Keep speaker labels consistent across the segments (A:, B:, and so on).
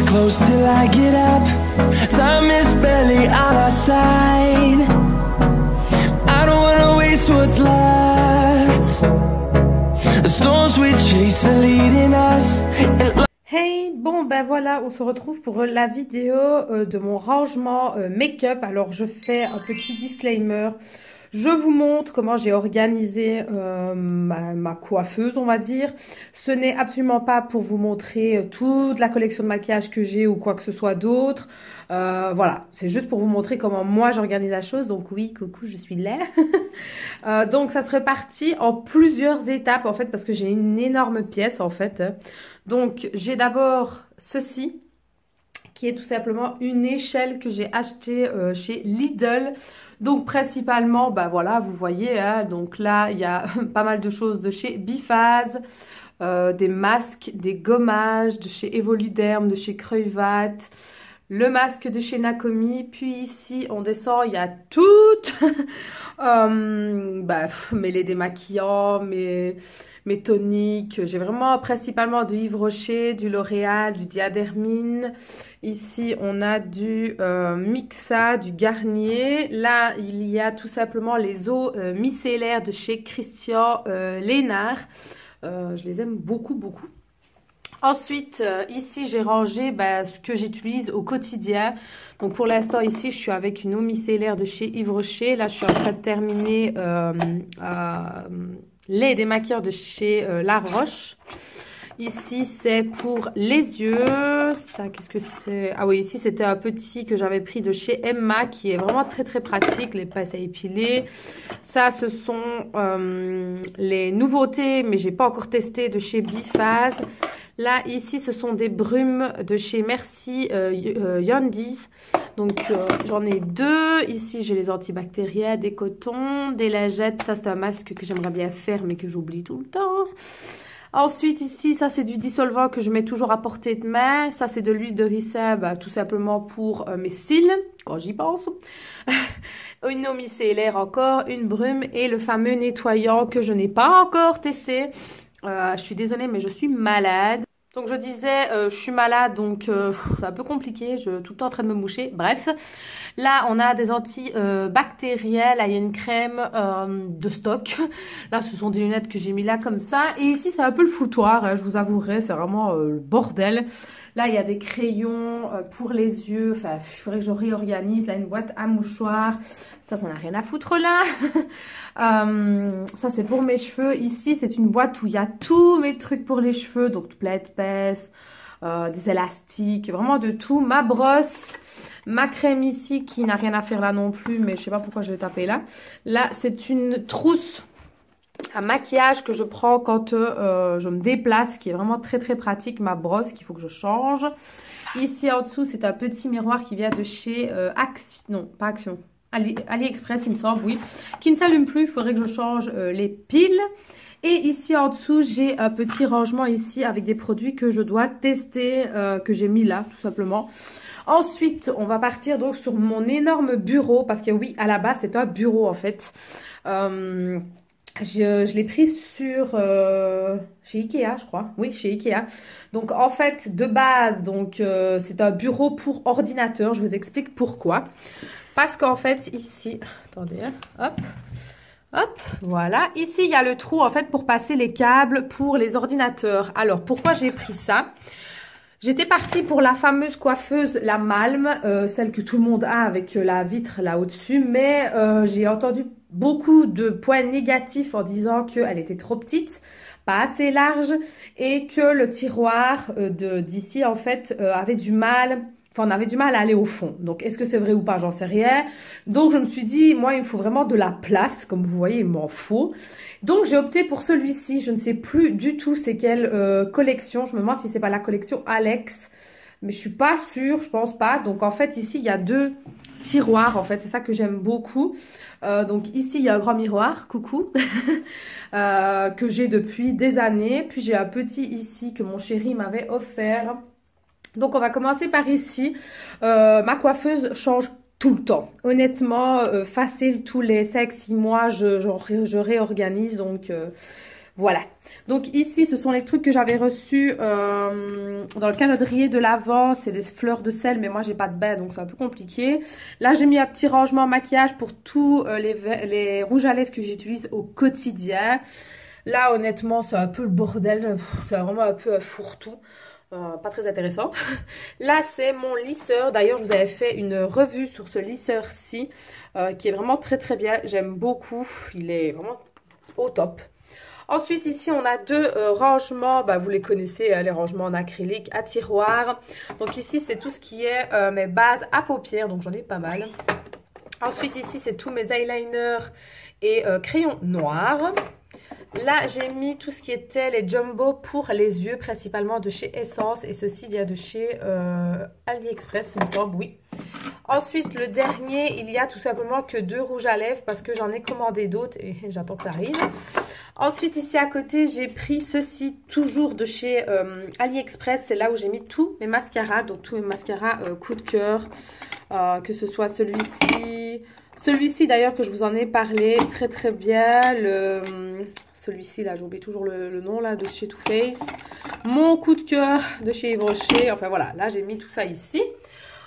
A: close till I get up. Time is barely on our side. I don't wanna waste what's left. The storms we chase are leading us.
B: Hey, bon ben voilà, on se retrouve pour la vidéo de mon rangement make-up. Alors je fais un petit disclaimer. Je vous montre comment j'ai organisé ma coiffeuse, on va dire. Ce n'est absolument pas pour vous montrer toute la collection de maquillage que j'ai ou quoi que ce soit d'autre. Voilà, c'est juste pour vous montrer comment moi j'organise la chose. Donc oui, coucou, je suis là. Donc ça se répartit en plusieurs étapes en fait parce que j'ai une énorme pièce en fait. Donc j'ai d'abord ceci, qui est tout simplement une échelle que j'ai achetée chez Lidl. Donc principalement, bah voilà, vous voyez, hein, donc là il y a pas mal de choses de chez Biphase, des masques, des gommages de chez Evoluderm, de chez Creuvat, le masque de chez Nakomi. Puis ici on descend, il y a toutes mais les démaquillants, mes toniques. J'ai vraiment principalement du Yves Rocher, du L'Oréal, du Diadermine. Ici, on a du Mixa, du Garnier. Là, il y a tout simplement les eaux micellaires de chez Christian Lénard. Je les aime beaucoup, beaucoup. Ensuite, ici, j'ai rangé ce que j'utilise au quotidien. Donc, pour l'instant, ici, je suis avec une eau micellaire de chez Yves Rocher. Là, je suis en train de terminer les démaquilleurs de chez La Roche. Ici, c'est pour les yeux. Ça, qu'est-ce que c'est? Ah oui, ici, c'était un petit que j'avais pris de chez Emma, qui est vraiment très, très pratique. Les pinces à épiler. Ça, ce sont les nouveautés, mais j'ai pas encore testé, de chez Biphase. Là, ici, ce sont des brumes de chez Merci Yondies. Donc, j'en ai deux. Ici, j'ai les antibactériens, des cotons, des lingettes. Ça, c'est un masque que j'aimerais bien faire, mais que j'oublie tout le temps. Ensuite, ici, ça, c'est du dissolvant que je mets toujours à portée de main. Ça, c'est de l'huile de ricin, tout simplement pour mes cils, quand j'y pense. Une eau micellaire encore, une brume et le fameux nettoyant que je n'ai pas encore testé. Je suis désolée, mais je suis malade. Donc je disais, je suis malade, donc c'est un peu compliqué, je suis tout le temps en train de me moucher. Bref, là on a des antibactériels, là il y a une crème de stock. Là ce sont des lunettes que j'ai mis là comme ça. Et ici c'est un peu le foutoir, hein, je vous avouerai, c'est vraiment le bordel. Là il y a des crayons pour les yeux, enfin il faudrait que je réorganise. Là une boîte à mouchoirs, ça n'a rien à foutre là. Ça c'est pour mes cheveux. Ici c'est une boîte où il y a tous mes trucs pour les cheveux, donc plein de pinces, des élastiques, vraiment de tout. Ma brosse, ma crème ici qui n'a rien à faire là non plus, mais je sais pas pourquoi je l'ai tapée là. Là c'est une trousse à maquillage que je prends quand je me déplace, qui est vraiment très très pratique. Ma brosse qu'il faut que je change. Ici en dessous c'est un petit miroir qui vient de chez Action, non pas Action, AliExpress il me semble, oui, qui ne s'allume plus, il faudrait que je change les piles. Et ici en dessous j'ai un petit rangement ici avec des produits que je dois tester, que j'ai mis là tout simplement. Ensuite on va partir donc sur mon énorme bureau, parce que oui, à la base c'est un bureau en fait. Je l'ai pris sur chez Ikea, je crois. Oui, chez Ikea. Donc en fait, de base, donc c'est un bureau pour ordinateur. Je vous explique pourquoi. Parce qu'en fait, ici, attendez, hein, hop, hop, voilà. Ici, il y a le trou en fait pour passer les câbles pour les ordinateurs. Alors, pourquoi j'ai pris ça? J'étais partie pour la fameuse coiffeuse, la Malm, celle que tout le monde a avec la vitre là au-dessus. Mais j'ai entendu beaucoup de points négatifs en disant qu'elle était trop petite, pas assez large et que le tiroir d'ici en fait avait du mal. Enfin, on avait du mal à aller au fond. Donc, est-ce que c'est vrai ou pas? J'en sais rien. Donc, je me suis dit, moi, il me faut vraiment de la place. Comme vous voyez, il m'en faut. Donc, j'ai opté pour celui-ci. Je ne sais plus du tout c'est quelle collection. Je me demande si c'est pas la collection Alex. Mais je suis pas sûre, je pense pas. Donc, en fait, ici, il y a deux tiroirs. En fait, c'est ça que j'aime beaucoup. Donc, ici, il y a un grand miroir. Coucou. Que j'ai depuis des années. Puis, j'ai un petit ici que mon chéri m'avait offert. Donc on va commencer par ici. Ma coiffeuse change tout le temps. Honnêtement, facile, tous les 5-6 mois, je réorganise. Donc voilà. Donc ici, ce sont les trucs que j'avais reçus dans le calendrier de l'Avent. C'est des fleurs de sel, mais moi, j'ai pas de bain, donc c'est un peu compliqué. Là, j'ai mis un petit rangement maquillage pour tous les rouges à lèvres que j'utilise au quotidien. Là, honnêtement, c'est un peu le bordel. C'est vraiment un peu un fourre-tout. Pas très intéressant. Là, c'est mon lisseur. D'ailleurs, je vous avais fait une revue sur ce lisseur-ci qui est vraiment très très bien. J'aime beaucoup. Il est vraiment au top. Ensuite, ici, on a deux rangements. Bah, vous les connaissez, les rangements en acrylique à tiroir. Donc ici, c'est tout ce qui est mes bases à paupières. Donc, j'en ai pas mal. Ensuite, ici, c'est tous mes eyeliners et crayons noirs. Là, j'ai mis tout ce qui était les jumbo pour les yeux, principalement de chez Essence. Et ceci vient de chez AliExpress, il me semble, oui. Ensuite, le dernier, il y a tout simplement que 2 rouges à lèvres parce que j'en ai commandé d'autres et j'attends que ça arrive. Ensuite, ici à côté, j'ai pris ceci, toujours de chez AliExpress. C'est là où j'ai mis tous mes mascaras, donc tous mes mascaras coup de cœur. Que ce soit celui-ci. Celui-ci d'ailleurs que je vous en ai parlé très très bien. Celui-ci là, j'oublie toujours le nom là de chez Too Faced. Mon coup de cœur de chez Yves Rocher. Enfin voilà, là j'ai mis tout ça ici.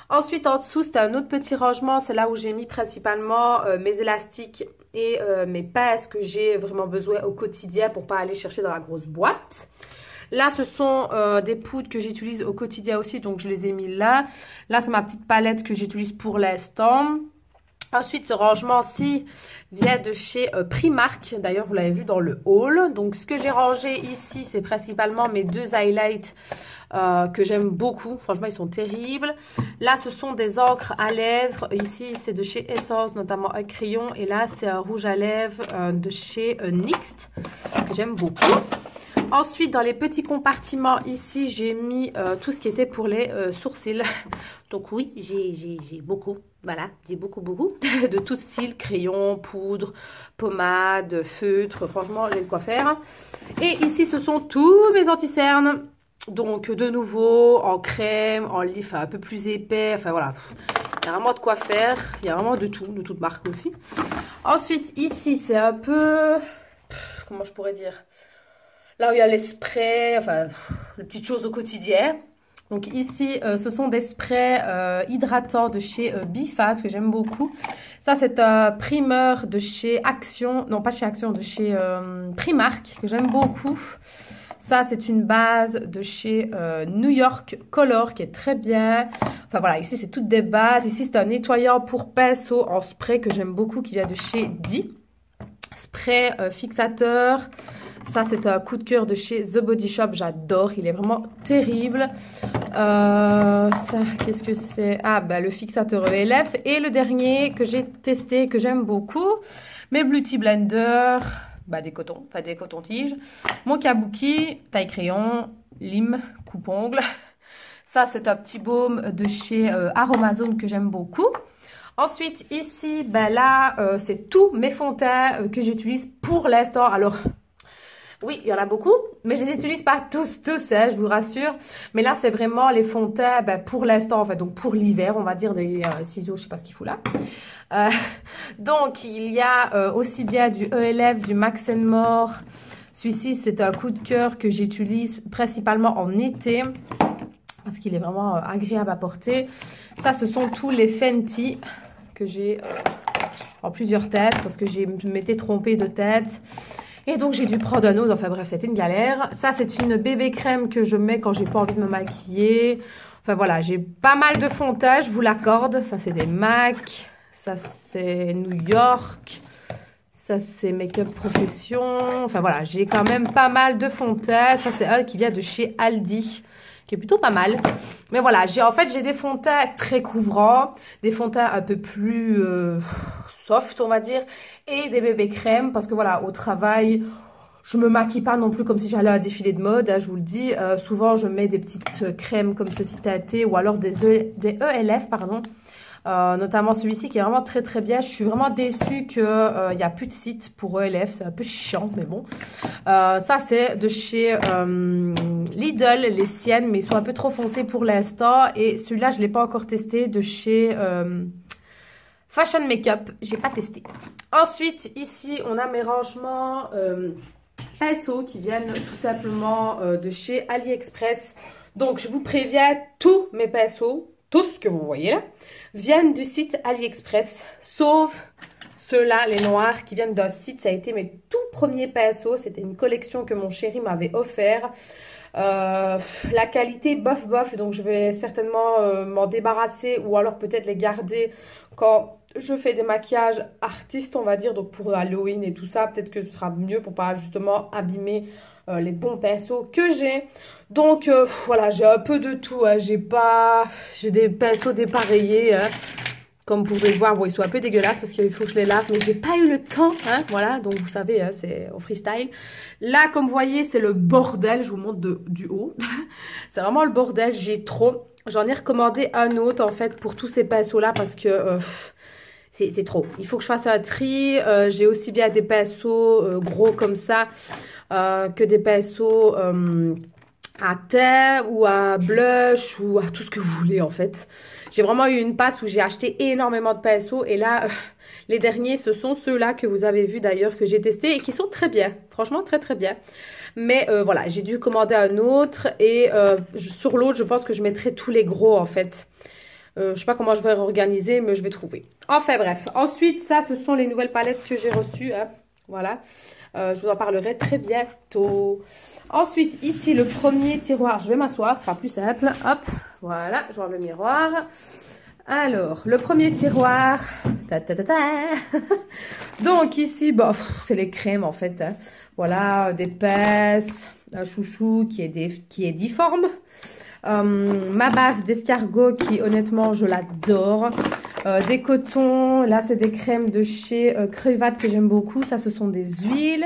B: Ensuite en dessous, c'est un autre petit rangement. C'est là où j'ai mis principalement mes élastiques et mes pinces que j'ai vraiment besoin au quotidien pour pas aller chercher dans la grosse boîte. Là, ce sont des poudres que j'utilise au quotidien aussi, donc je les ai mis là. Là, c'est ma petite palette que j'utilise pour l'instant. Ensuite, ce rangement-ci vient de chez Primark. D'ailleurs, vous l'avez vu dans le haul. Donc, ce que j'ai rangé ici, c'est principalement mes 2 highlights que j'aime beaucoup. Franchement, ils sont terribles. Là, ce sont des encres à lèvres. Ici, c'est de chez Essence, notamment un crayon. Et là, c'est un rouge à lèvres de chez NYX, que j'aime beaucoup. Ensuite, dans les petits compartiments, ici, j'ai mis tout ce qui était pour les sourcils. Donc oui, j'ai beaucoup, voilà, j'ai beaucoup de tout style, crayon, poudre, pommade, feutre, franchement, j'ai de quoi faire. Et ici, ce sont tous mes anti-cernes. Donc, de nouveau, en crème, en lif un peu plus épais, enfin voilà. Il y a vraiment de quoi faire, il y a vraiment de tout, de toute marque aussi. Ensuite, ici, c'est un peu, comment je pourrais dire, là où il y a les sprays, enfin, les petites choses au quotidien. Donc ici, ce sont des sprays hydratants de chez Bifaz que j'aime beaucoup. Ça, c'est un primeur de chez Action, non pas chez Action, de chez Primark que j'aime beaucoup. Ça, c'est une base de chez New York Color qui est très bien. Enfin voilà, ici, c'est toutes des bases. Ici, c'est un nettoyant pour pinceau en spray que j'aime beaucoup qui vient de chez Di. Spray fixateur. Ça, c'est un coup de cœur de chez The Body Shop. J'adore. Il est vraiment terrible. Ça, qu'est-ce que c'est? Ah, bah, le fixateur ELF. Et le dernier que j'ai testé, que j'aime beaucoup, mes Beauty Blender. Bah, des cotons, enfin des cotons-tiges. Mon kabuki, taille crayon, lime, coupe-ongle. Ça, c'est un petit baume de chez Aromazone que j'aime beaucoup. Ensuite, ici, ben là, c'est tous mes fonds de teint que j'utilise pour l'instant. Alors, oui, il y en a beaucoup, mais je les utilise pas tous, hein, je vous rassure. Mais là, c'est vraiment les fonds de teint pour l'instant, en fait, donc pour l'hiver, on va dire des ciseaux, je sais pas ce qu'il faut là. Donc, il y a aussi bien du ELF, du Max & More. Celui-ci, c'est un coup de cœur que j'utilise principalement en été parce qu'il est vraiment agréable à porter. Ça, ce sont tous les Fenty que j'ai en plusieurs têtes parce que je m'étais trompée de tête. Et donc, j'ai dû prendre un autre. Enfin bref, c'était une galère. Ça, c'est une bébé crème que je mets quand j'ai pas envie de me maquiller. Enfin voilà, j'ai pas mal de fond de teint, je vous l'accorde. Ça, c'est des MAC. Ça, c'est New York. Ça, c'est Make-up Profession. Enfin voilà, j'ai quand même pas mal de fond de teint. Ça, c'est un qui vient de chez Aldi, qui est plutôt pas mal. Mais voilà, en fait, j'ai des fonds de teint très couvrants, des fonds de teint un peu plus soft, on va dire, et des bébés crèmes, parce que voilà, au travail, je me maquille pas non plus comme si j'allais à un défilé de mode, hein, je vous le dis. Souvent, je mets des petites crèmes comme ceci teintées, ou alors des ELF, pardon. Notamment celui-ci qui est vraiment très très bien. Je suis vraiment déçue qu'il n'y a plus de site pour ELF, c'est un peu chiant, mais bon. Ça, c'est de chez Lidl, les siennes, mais ils sont un peu trop foncés pour l'instant. Et celui-là, je ne l'ai pas encore testé, de chez Fashion Makeup. J'ai pas testé. Ensuite, ici, on a mes rangements pinceaux qui viennent tout simplement de chez AliExpress. Donc, je vous préviens, tous mes pinceaux, tous ce que vous voyez là, viennent du site AliExpress, sauf ceux-là, les noirs, qui viennent d'un site. Ça a été mes tout premiers pinceaux. C'était une collection que mon chéri m'avait offert. La qualité bof bof, donc je vais certainement m'en débarrasser ou alors peut-être les garder quand je fais des maquillages artistes, on va dire, donc pour Halloween et tout ça. Peut-être que ce sera mieux pour pas justement abîmer les bons pinceaux que j'ai. Donc voilà, j'ai un peu de tout, hein. J'ai des pinceaux dépareillés, hein. Comme vous pouvez le voir, bon, ils sont un peu dégueulasses parce qu'il faut que je les lave, mais j'ai pas eu le temps, hein, voilà, donc vous savez, hein, c'est au freestyle. Là, comme vous voyez, c'est le bordel, je vous montre du haut. C'est vraiment le bordel, j'ai trop. J'en ai recommandé un autre, en fait, pour tous ces pinceaux-là parce que c'est trop. Il faut que je fasse un tri. J'ai aussi bien des pinceaux gros comme ça que des pinceaux à teint ou à blush ou à tout ce que vous voulez, en fait. J'ai vraiment eu une passe où j'ai acheté énormément de pinceaux et là, les derniers, ce sont ceux-là que vous avez vus d'ailleurs, que j'ai testés et qui sont très bien. Franchement, très très bien. Mais voilà, j'ai dû commander un autre et sur l'autre, je pense que je mettrai tous les gros en fait. Je sais pas comment je vais réorganiser, mais je vais trouver. Enfin bref, ensuite, ça, ce sont les nouvelles palettes que j'ai reçues. Hein. Voilà, je vous en parlerai très bientôt. Ensuite, ici, le premier tiroir, je vais m'asseoir, ce sera plus simple. Hop, voilà, je vois le miroir. Alors, le premier tiroir. Donc, ici, bon, c'est les crèmes, en fait. Hein. Voilà, des pinces, un chouchou qui est difforme. Ma baffe d'escargot qui, honnêtement, je l'adore. Des cotons, là, c'est des crèmes de chez Crevate que j'aime beaucoup. Ça, ce sont des huiles.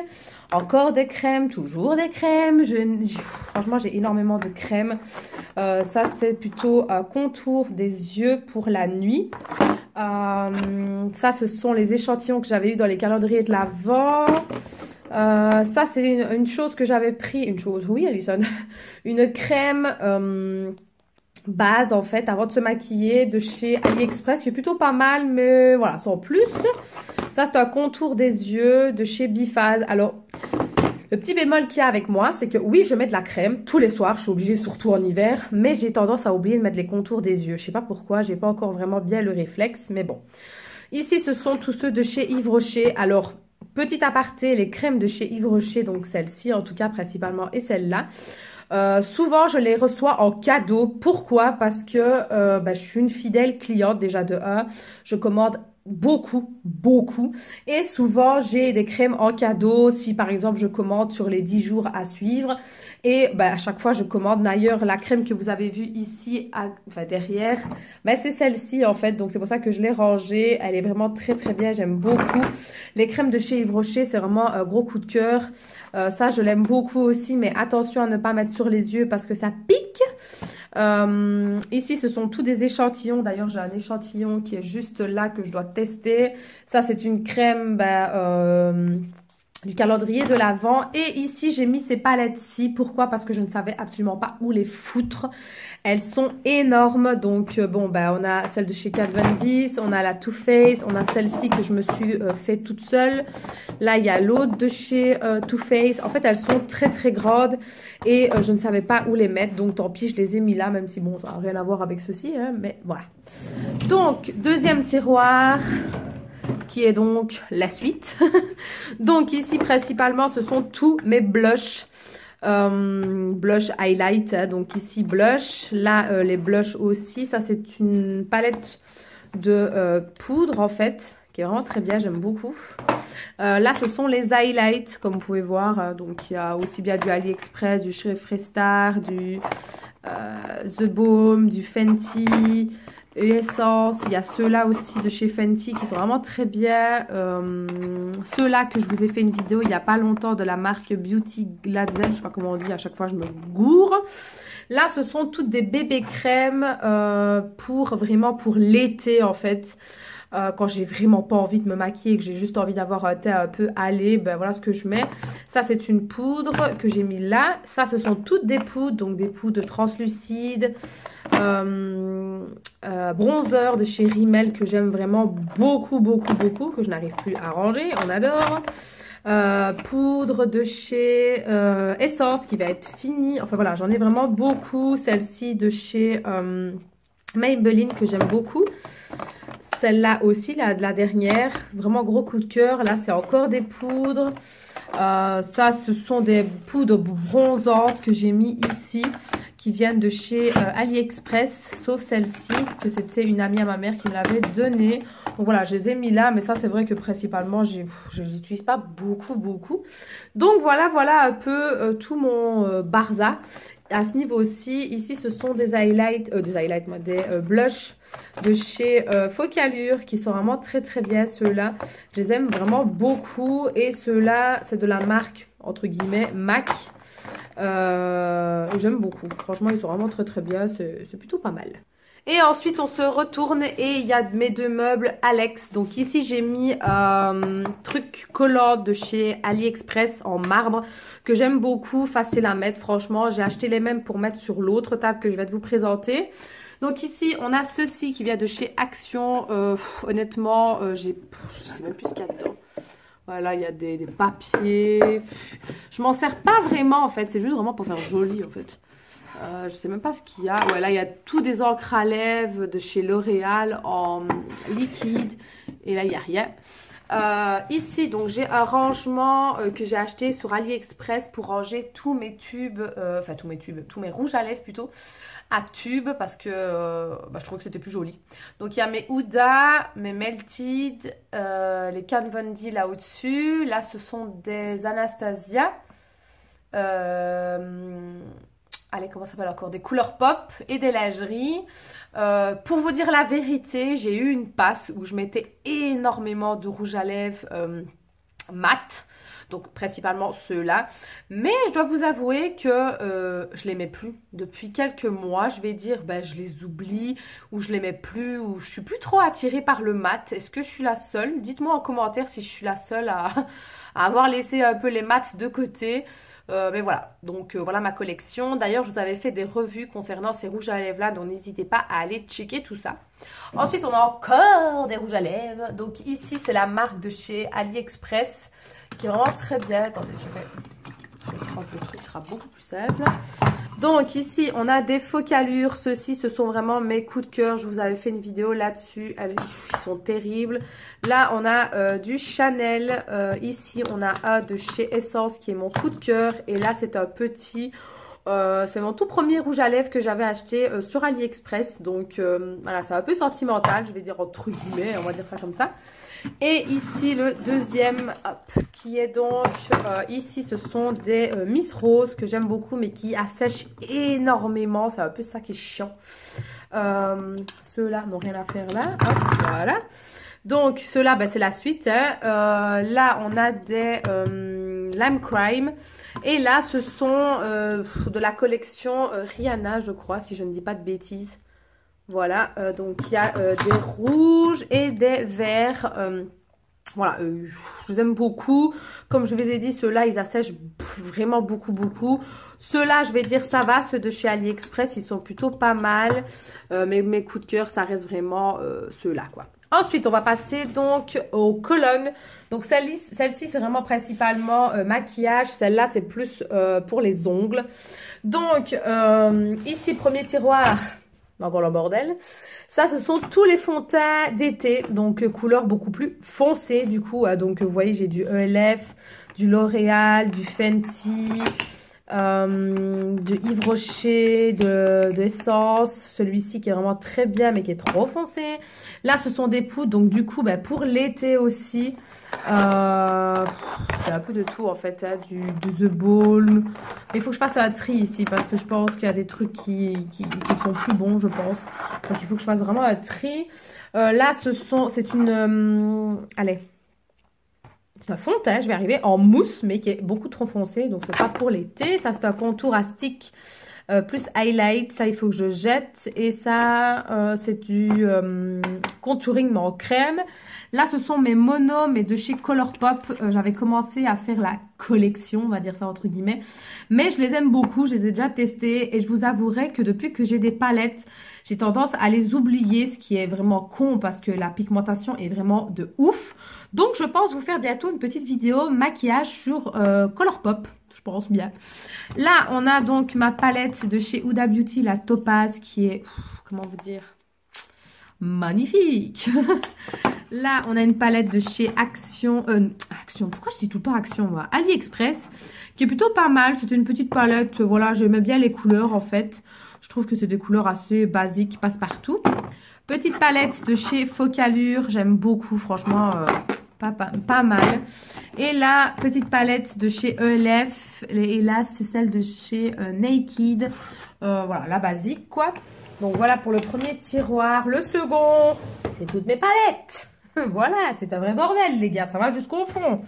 B: Encore des crèmes, toujours des crèmes. Franchement, j'ai énormément de crèmes. Ça, c'est plutôt un contour des yeux pour la nuit. Ça, ce sont les échantillons que j'avais eu dans les calendriers de l'Avent. Ça, c'est une chose que j'avais pris. Une chose, oui, Alison. Une crème base, en fait, avant de se maquiller de chez AliExpress, qui est plutôt pas mal, mais voilà, sans plus. Ça, c'est un contour des yeux de chez Biphase. Alors, le petit bémol qu'il y a avec moi, c'est que oui, je mets de la crème tous les soirs, je suis obligée, surtout en hiver, mais j'ai tendance à oublier de mettre les contours des yeux. Je sais pas pourquoi, j'ai pas encore vraiment bien le réflexe, mais bon. Ici, ce sont tous ceux de chez Yves Rocher. Alors, petit aparté, les crèmes de chez Yves Rocher, donc celle-ci en tout cas principalement et celle-là. Souvent, je les reçois en cadeau. Pourquoi? Parce que je suis une fidèle cliente déjà de 1. Je commande beaucoup. Et souvent, j'ai des crèmes en cadeau si par exemple, je commande sur les 10 jours à suivre. Et à chaque fois, je commande. D'ailleurs, la crème que vous avez vue ici, derrière, c'est celle-ci en fait. Donc, c'est pour ça que je l'ai rangée. Elle est vraiment très très bien. J'aime beaucoup. Les crèmes de chez Yves Rocher, c'est vraiment un gros coup de cœur. Ça, je l'aime beaucoup aussi, mais attention à ne pas mettre sur les yeux parce que ça pique. Ici, ce sont tous des échantillons. D'ailleurs, j'ai un échantillon qui est juste là que je dois tester. Ça, c'est une crème du calendrier de l'Avent. Et ici, j'ai mis ces palettes-ci. Pourquoi? Parce que je ne savais absolument pas où les foutre. Elles sont énormes. Donc, on a celle de chez Kat Von D, on a la Too Faced, on a celle-ci que je me suis fait toute seule. Là, il y a l'autre de chez Too Faced. En fait, elles sont très, très grandes et je ne savais pas où les mettre. Donc, tant pis, je les ai mis là, même si, bon, ça n'a rien à voir avec ceci, hein, mais voilà. Donc, deuxième tiroir, qui est donc la suite. Donc ici principalement ce sont tous mes blushs, blush highlight, hein. Donc ici blush, là les blushs aussi. Ça c'est une palette de poudre en fait qui est vraiment très bien, j'aime beaucoup. Là ce sont les highlights comme vous pouvez voir, donc il y a aussi bien du AliExpress, du chez Freestar, du The Balm, du Fenty, Essence. Il y a ceux-là aussi de chez Fenty qui sont vraiment très bien. Ceux-là que je vous ai fait une vidéo il n'y a pas longtemps de la marque Beauty Glazel, je sais pas comment on dit, à chaque fois je me gourre. Là ce sont toutes des bébés crèmes vraiment pour l'été en fait. Quand j'ai vraiment pas envie de me maquiller et que j'ai juste envie d'avoir un teint un peu allé, voilà ce que je mets. Ça, c'est une poudre que j'ai mis là. Ça, ce sont toutes des poudres, donc des poudres translucides. Bronzer de chez Rimmel que j'aime vraiment beaucoup, que je n'arrive plus à ranger. On adore. Poudre de chez Essence qui va être finie. Enfin voilà, j'en ai vraiment beaucoup. Celle-ci de chez Maybelline que j'aime beaucoup. Celle-là aussi, la dernière, vraiment gros coup de cœur. Là, c'est encore des poudres. Ça, ce sont des poudres bronzantes que j'ai mis ici, qui viennent de chez AliExpress, sauf celle-ci, que c'était une amie à ma mère qui me l'avait donnée. Donc voilà, je les ai mis là, mais ça, c'est vrai que principalement, je ne les utilise pas beaucoup. Donc voilà un peu tout mon barza. À ce niveau aussi, ici, ce sont des blushs de chez Focalure qui sont vraiment très bien ceux-là. Je les aime vraiment beaucoup et ceux-là, c'est de la marque, entre guillemets, MAC. J'aime beaucoup. Franchement, ils sont vraiment très bien. C'est plutôt pas mal. Et ensuite, on se retourne et il y a mes deux meubles Alex. Donc ici, j'ai mis truc collant de chez AliExpress en marbre que j'aime beaucoup, facile à mettre. Franchement, j'ai acheté les mêmes pour mettre sur l'autre table que je vais vous présenter. Donc ici, on a ceci qui vient de chez Action. Honnêtement, je sais même plus ce qu'il y a dedans. Voilà, il y a des papiers. Je m'en sers pas vraiment en fait. C'est juste vraiment pour faire joli en fait. Je sais même pas ce qu'il y a. Ouais, là, il y a tout des encres à lèvres de chez L'Oréal en liquide. Et là, il n'y a rien. Ici, donc, j'ai un rangement que j'ai acheté sur AliExpress pour ranger tous mes tubes, tous mes rouges à lèvres plutôt, à tubes parce que je trouve que c'était plus joli. Donc, il y a mes Huda, mes Melted, les Kat Von D là au-dessus. Là, ce sont des Anastasia. Allez, comment ça s'appelle encore? Des couleurs pop et des lingeries. Pour vous dire la vérité, j'ai eu une passe où je mettais énormément de rouge à lèvres mat. Donc, principalement ceux-là. Mais je dois vous avouer que je les mets plus. Depuis quelques mois, je vais dire, je les oublie ou je les mets plus ou je suis plus trop attirée par le mat. Est-ce que je suis la seule? Dites-moi en commentaire si je suis la seule à avoir laissé un peu les mats de côté. Mais voilà, donc voilà ma collection. D'ailleurs, je vous avais fait des revues concernant ces rouges à lèvres là, donc n'hésitez pas à aller checker tout ça. Ensuite, on a encore des rouges à lèvres. Donc ici, c'est la marque de chez AliExpress qui est vraiment très bien. Attendez, je vais prendre le truc, ce sera beaucoup plus simple. Donc ici, on a des Focalure. Ceux-ci, ce sont vraiment mes coups de cœur. Je vous avais fait une vidéo là-dessus. Ils sont terribles. Là, on a du Chanel. Ici, on a un de chez Essence qui est mon coup de cœur. Et là, c'est un petit... c'est mon tout premier rouge à lèvres que j'avais acheté sur AliExpress. Donc, voilà, c'est un peu sentimental. Je vais dire entre guillemets, on va dire ça comme ça. Et ici, le deuxième, qui est donc... ici, ce sont des Miss Rose que j'aime beaucoup, mais qui assèchent énormément. C'est un peu ça qui est chiant. Ceux-là n'ont rien à faire là. Hop, voilà. Donc, ceux-là, c'est la suite. Hein. Là, on a des Lime Crime. Et là, ce sont de la collection Rihanna, je crois, si je ne dis pas de bêtises. Voilà, donc il y a des rouges et des verts. Voilà, je les aime beaucoup. Comme je vous ai dit, ceux-là, ils assèchent vraiment beaucoup. Ceux-là, je vais dire, ça va. Ceux de chez AliExpress, ils sont plutôt pas mal. Mais mes coups de cœur, ça reste vraiment ceux-là, quoi. Ensuite, on va passer donc aux colonnes. Donc, celle-ci, c'est vraiment principalement maquillage. Celle-là, c'est plus pour les ongles. Donc, ici, premier tiroir, encore le bordel. Ça, ce sont tous les fonds de teint d'été. Donc, couleur beaucoup plus foncée, du coup. Donc, vous voyez, j'ai du ELF, du L'Oréal, du Fenty... de Yves Rocher, de Essence, celui-ci qui est vraiment très bien mais qui est trop foncé. Là ce sont des poudres, donc du coup pour l'été aussi, il y a un peu de tout en fait, hein, de The Balm. Il faut que je fasse un tri ici parce que je pense qu'il y a des trucs qui sont plus bons, je pense. Donc il faut que je fasse vraiment un tri. Là c'est une... allez, c'est un fond de teint, je vais arriver en mousse, mais qui est beaucoup trop foncé, donc c'est pas pour l'été. Ça, c'est un contour à stick plus highlight. Ça, il faut que je jette. Et ça, c'est du contouring mais en crème. Là, ce sont mes monos, mais de chez Colourpop. J'avais commencé à faire la collection, on va dire ça entre guillemets. Mais je les aime beaucoup, je les ai déjà testés. Et je vous avouerai que depuis que j'ai des palettes, j'ai tendance à les oublier, ce qui est vraiment con parce que la pigmentation est vraiment de ouf. Donc, je pense vous faire bientôt une petite vidéo maquillage sur Colourpop. Je pense bien. Là, on a donc ma palette de chez Huda Beauty, la Topaz, qui est, comment vous dire, magnifique. Là, on a une palette de chez Action. Action, pourquoi je dis tout le temps Action, moi? AliExpress, qui est plutôt pas mal. C'était une petite palette, voilà, j'aimais bien les couleurs, en fait. Je trouve que c'est des couleurs assez basiques, qui passent partout. Petite palette de chez Focalure, j'aime beaucoup, franchement, pas mal. Et là, petite palette de chez ELF. Et là, c'est celle de chez Naked. Voilà, la basique, quoi. Donc, voilà pour le premier tiroir. Le second, c'est toutes mes palettes. Voilà, c'est un vrai bordel, les gars. Ça va jusqu'au fond.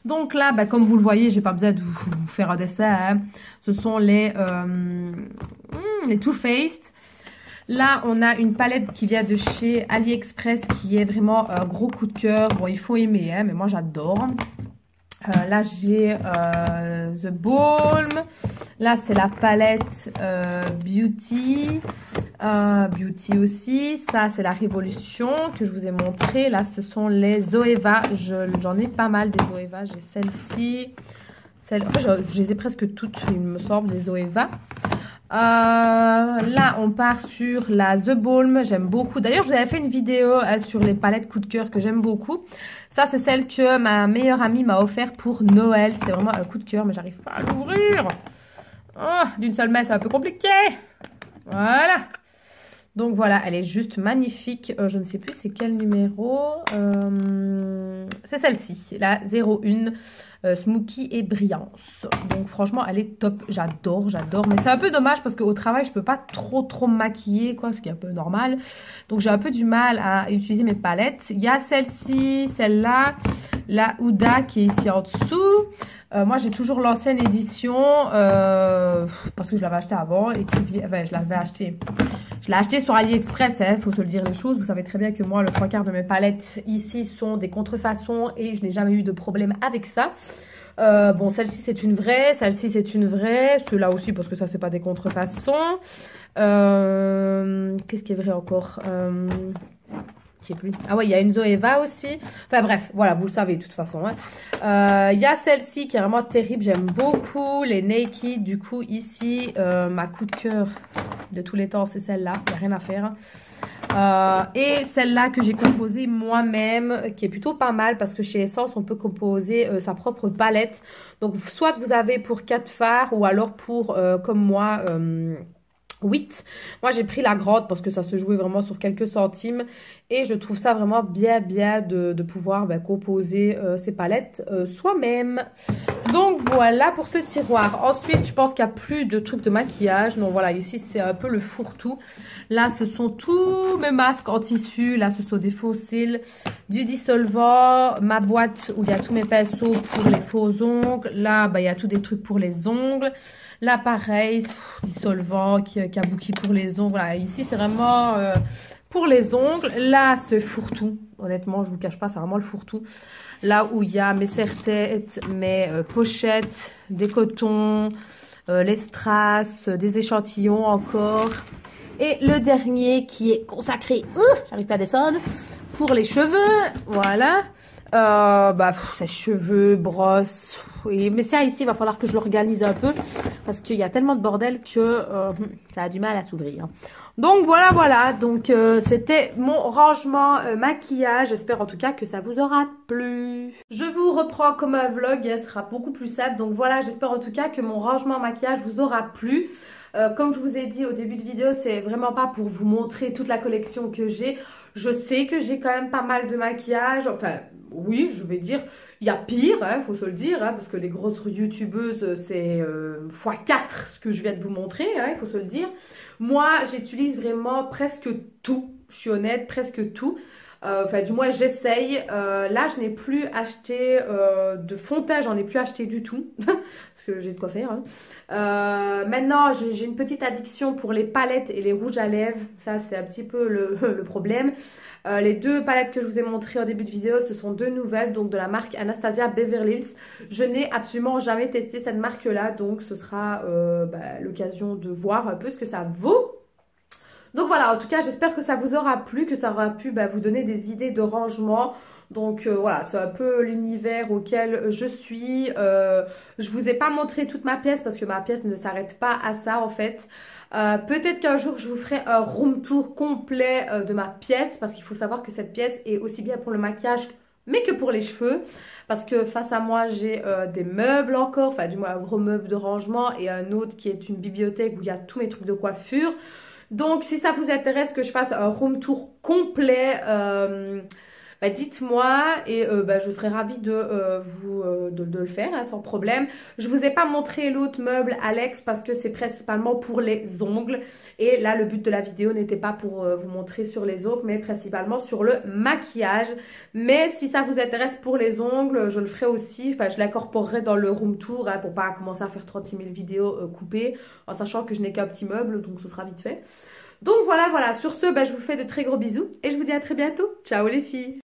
B: Donc là, bah, comme vous le voyez, j'ai pas besoin de vous faire un dessin. Hein. Ce sont les Too Faced. Là, on a une palette qui vient de chez AliExpress qui est vraiment un gros coup de cœur. Bon, il faut aimer, hein, mais moi, j'adore. Là, j'ai The Balm. Là, c'est la palette Beauty. Beauty aussi. Ça, c'est la Révolution que je vous ai montré. Là, ce sont les Zoeva. J'en ai pas mal des Zoeva. J'ai celle-ci. En fait, je les ai presque toutes, il me semble, les Zoeva. Là, on part sur la The Balm. J'aime beaucoup. D'ailleurs, je vous avais fait une vidéo sur les palettes coup de cœur que j'aime beaucoup. Ça, c'est celle que ma meilleure amie m'a offert pour Noël. C'est vraiment un coup de cœur, mais j'arrive pas à l'ouvrir. Oh, d'une seule main, c'est un peu compliqué. Voilà. Donc, voilà, elle est juste magnifique. Je ne sais plus c'est quel numéro. C'est celle-ci, la 01. Smoky et Brillance. Donc franchement elle est top, j'adore. Mais c'est un peu dommage parce qu'au travail je peux pas trop me maquiller quoi, ce qui est un peu normal. Donc j'ai un peu du mal à utiliser mes palettes. Il y a celle-ci, celle-là, la Huda qui est ici en dessous. Moi j'ai toujours l'ancienne édition parce que je l'avais acheté avant et qui, enfin je l'ai acheté sur AliExpress, hein, faut se le dire les choses. Vous savez très bien que moi, le 3/4 de mes palettes ici sont des contrefaçons et je n'ai jamais eu de problème avec ça. Bon, celle-ci c'est une vraie, celle-ci c'est une vraie, ceux-là aussi parce que ça c'est pas des contrefaçons. Qu'est-ce qui est vrai encore? Je sais plus. Ah ouais, il y a une Zoeva aussi. Enfin bref, voilà, vous le savez de toute façon. Hein. Il y a celle-ci qui est vraiment terrible, j'aime beaucoup. Les Naked, du coup, ici, ma coup de cœur de tous les temps, c'est celle-là. Il n'y a rien à faire. Et celle-là que j'ai composée moi-même, qui est plutôt pas mal parce que chez Essence, on peut composer sa propre palette. Donc, soit vous avez pour 4 fards ou alors pour, comme moi... 8. Moi j'ai pris la grande parce que ça se jouait vraiment sur quelques centimes et je trouve ça vraiment bien de pouvoir composer ces palettes soi-même. Donc voilà pour ce tiroir. Ensuite je pense qu'il n'y a plus de trucs de maquillage. Donc voilà, ici c'est un peu le fourre-tout. Là ce sont tous mes masques en tissu. Là ce sont des faux cils, du dissolvant, ma boîte où il y a tous mes pinceaux pour les faux ongles. Là il y a tous des trucs pour les ongles. Là, pareil, dissolvant, kabuki pour les ongles. Voilà, ici, c'est vraiment pour les ongles. Là, ce fourre-tout. Honnêtement, je ne vous cache pas, c'est vraiment le fourre-tout. Là où il y a mes serre-têtes, mes pochettes, des cotons, les strass, des échantillons encore. Et le dernier qui est consacré, j'arrive pas à descendre, pour les cheveux. Voilà. Ses cheveux, brosse. Oui, mais ça ici, il va falloir que je l'organise un peu parce qu'il y a tellement de bordel que ça a du mal à s'ouvrir. Donc voilà. Donc c'était mon rangement maquillage. J'espère en tout cas que ça vous aura plu. Je vous reprends comme un vlog, elle sera beaucoup plus simple. Donc voilà, j'espère en tout cas que mon rangement maquillage vous aura plu. Comme je vous ai dit au début de vidéo, c'est vraiment pas pour vous montrer toute la collection que j'ai. Je sais que j'ai quand même pas mal de maquillage. Enfin, oui, je vais dire, il y a pire, hein, faut se le dire, hein, parce que les grosses youtubeuses, c'est x4 ce que je viens de vous montrer, hein, il faut se le dire. Moi, j'utilise vraiment presque tout, je suis honnête, presque tout. Enfin, du moins, j'essaye. Là, je n'ai plus acheté de fond de teint, j'en ai plus acheté du tout. Parce que j'ai de quoi faire. Hein. Maintenant, j'ai une petite addiction pour les palettes et les rouges à lèvres. Ça, c'est un petit peu le problème. Les deux palettes que je vous ai montrées au début de vidéo, ce sont deux nouvelles, donc de la marque Anastasia Beverly Hills. Je n'ai absolument jamais testé cette marque-là, donc ce sera l'occasion de voir un peu ce que ça vaut. Donc voilà, en tout cas, j'espère que ça vous aura plu, que ça aura pu vous donner des idées de rangement. Donc voilà, c'est un peu l'univers auquel je suis. Je vous ai pas montré toute ma pièce parce que ma pièce ne s'arrête pas à ça en fait. Peut-être qu'un jour je vous ferai un room tour complet de ma pièce parce qu'il faut savoir que cette pièce est aussi bien pour le maquillage mais que pour les cheveux parce que face à moi j'ai des meubles encore, enfin du moins un gros meuble de rangement et un autre qui est une bibliothèque où il y a tous mes trucs de coiffure. Donc si ça vous intéresse que je fasse un room tour complet, dites-moi et je serai ravie de le faire hein, sans problème. Je vous ai pas montré l'autre meuble Alex parce que c'est principalement pour les ongles. Et là le but de la vidéo n'était pas pour vous montrer sur les ongles mais principalement sur le maquillage. Mais si ça vous intéresse pour les ongles, je le ferai aussi. Enfin je l'incorporerai dans le room tour hein, pour pas commencer à faire 36 000 vidéos coupées. En sachant que je n'ai qu'un petit meuble donc ce sera vite fait. Donc voilà, sur ce, je vous fais de très gros bisous et je vous dis à très bientôt. Ciao les filles!